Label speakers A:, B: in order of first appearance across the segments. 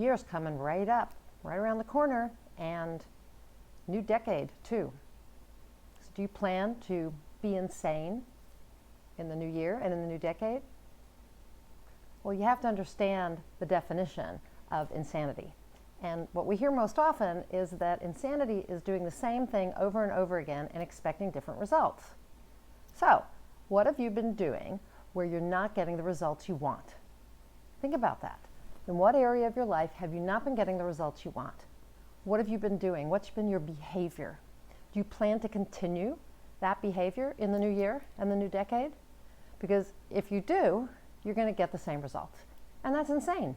A: year's coming right up, right around the corner, and new decade too. So do you plan to be insane in the new year and in the new decade? Well, you have to understand the definition of insanity. And what we hear most often is that insanity is doing the same thing over and over again and expecting different results. So, what have you been doing where you're not getting the results you want? Think about that. In what area of your life have you not been getting the results you want? What have you been doing? What's been your behavior? Do you plan to continue that behavior in the new year and the new decade? Because if you do, you're going to get the same results. And that's insane.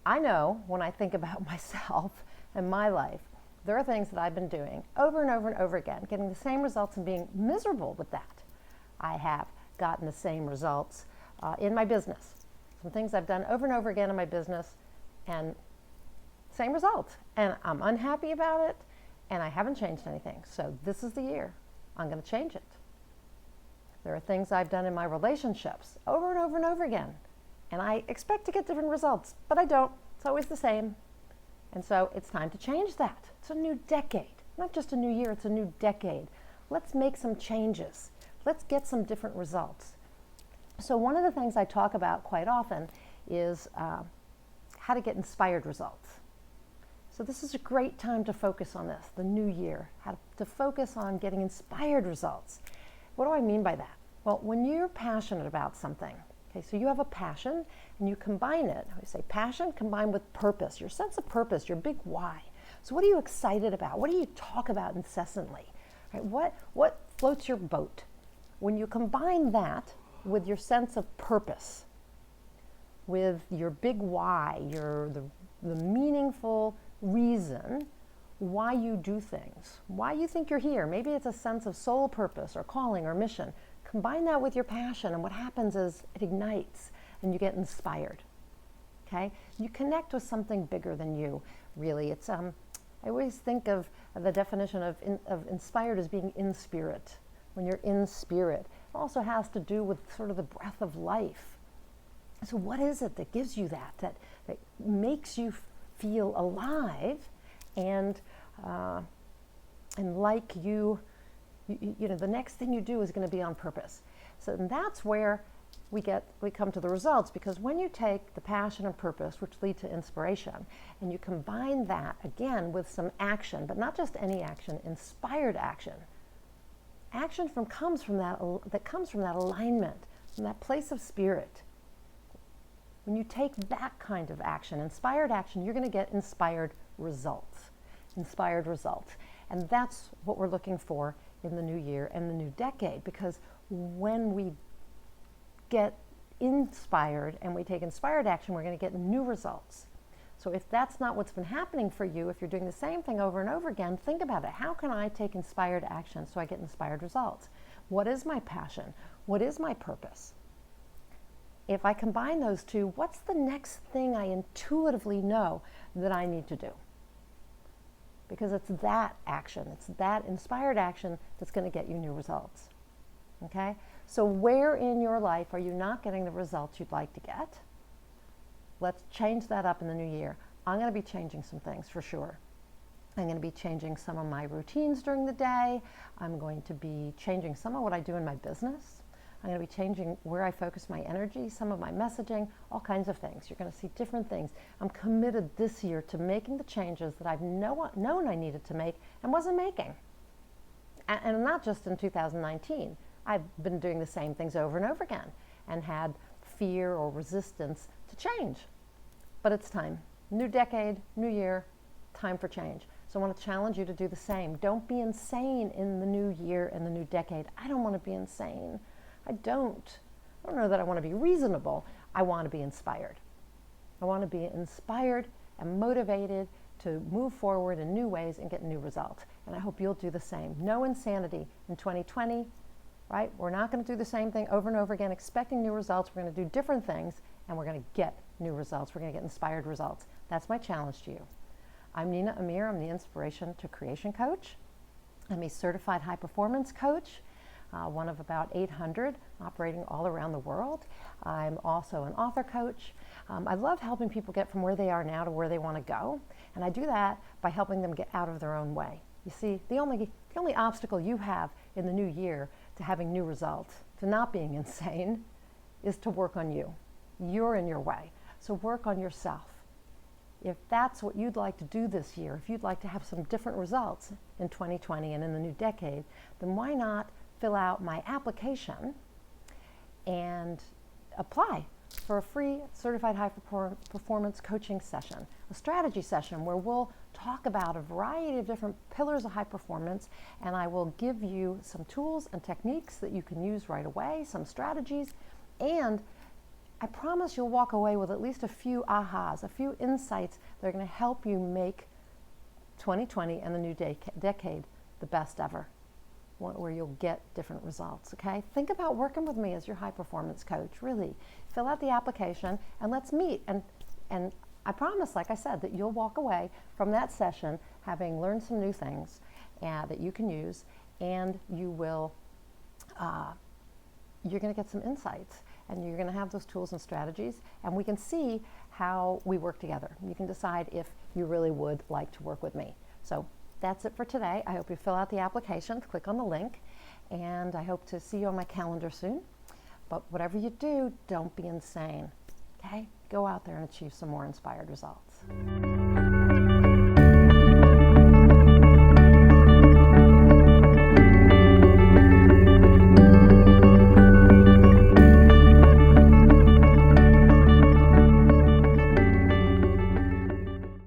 A: I know when I think about myself and my life, there are things that I've been doing over and over and over again, getting the same results and being miserable with that. I have gotten the same results in my business. Some things I've done over and over again in my business, and same results. And I'm unhappy about it, and I haven't changed anything. So this is the year. I'm going to change it. There are things I've done in my relationships over and over and over again, and I expect to get different results, but I don't. It's always the same. And so it's time to change that. It's a new decade. Not just a new year, it's a new decade. Let's make some changes. Let's get some different results. So one of the things I talk about quite often is how to get inspired results. So this is a great time to focus on this, the new year, how to focus on getting inspired results. What do I mean by that? Well, when you're passionate about something, okay, so you have a passion and you combine it, I say passion combined with purpose, your sense of purpose, your big why. So what are you excited about? What do you talk about incessantly? Right? What floats your boat? When you combine that with your sense of purpose, with your big why, the meaningful reason why you do things, why you think you're here. Maybe it's a sense of soul purpose or calling or mission. Combine that with your passion, and what happens is it ignites and you get inspired. Okay? You connect with something bigger than you, really. It's I always think of the definition of inspired as being in spirit. When you're in spirit, it also has to do with sort of the breath of life. So what is it that gives you that makes you feel alive and like you know, the next thing you do is going to be on purpose. So that's where we come to the results, because when you take the passion and purpose, which lead to inspiration, and you combine that again with some action, but not just any action, inspired action. Action comes from that alignment, from that place of spirit. When you take that kind of action, inspired action, you're going to get inspired results. Inspired results. And that's what we're looking for in the new year and the new decade, because when we get inspired and we take inspired action, we're going to get new results. So if that's not what's been happening for you, if you're doing the same thing over and over again, think about it. How can I take inspired action so I get inspired results? What is my passion? What is my purpose? If I combine those two, what's the next thing I intuitively know that I need to do? Because it's that action, it's that inspired action that's going to get you new results. Okay? So where in your life are you not getting the results you'd like to get? Let's change that up in the new year. I'm going to be changing some things for sure. I'm going to be changing some of my routines during the day. I'm going to be changing some of what I do in my business. I'm going to be changing where I focus my energy, some of my messaging, all kinds of things. You're going to see different things. I'm committed this year to making the changes that I've known I needed to make and wasn't making. And not just in 2019. I've been doing the same things over and over again and had fear or resistance to change. But it's time. New decade, new year, time for change. So I want to challenge you to do the same. Don't be insane in the new year and the new decade. I don't want to be insane. I don't know that I want to be reasonable. I want to be inspired. I want to be inspired and motivated to move forward in new ways and get new results. And I hope you'll do the same. No insanity in 2020, right? We're not going to do the same thing over and over again expecting new results. We're going to do different things and we're going to get new results. We're going to get inspired results. That's my challenge to you. I'm Nina Amir. I'm the Inspiration to Creation Coach. I'm a certified high performance coach. one of about 800 operating all around the world. I'm also an author coach. I love helping people get from where they are now to where they want to go, and I do that by helping them get out of their own way. You see, the only obstacle you have in the new year to having new results, to not being insane, is to work on you. You're in your way, so work on yourself. If that's what you'd like to do this year, if you'd like to have some different results in 2020 and in the new decade, then why not fill out my application and apply for a free certified high performance coaching session, a strategy session where we'll talk about a variety of different pillars of high performance, and I will give you some tools and techniques that you can use right away, some strategies, and I promise you'll walk away with at least a few ahas, a few insights that are going to help you make 2020 and the new decade the best ever, where you'll get different results, okay? Think about working with me as your high performance coach, really. Fill out the application and let's meet. And I promise, like I said, that you'll walk away from that session having learned some new things that you can use, and you will, you're going to get some insights, and you're going to have those tools and strategies, and we can see how we work together. You can decide if you really would like to work with me. So that's it for today. I hope you fill out the application, click on the link, and I hope to see you on my calendar soon. But whatever you do, don't be insane, okay? Go out there and achieve some more inspired results.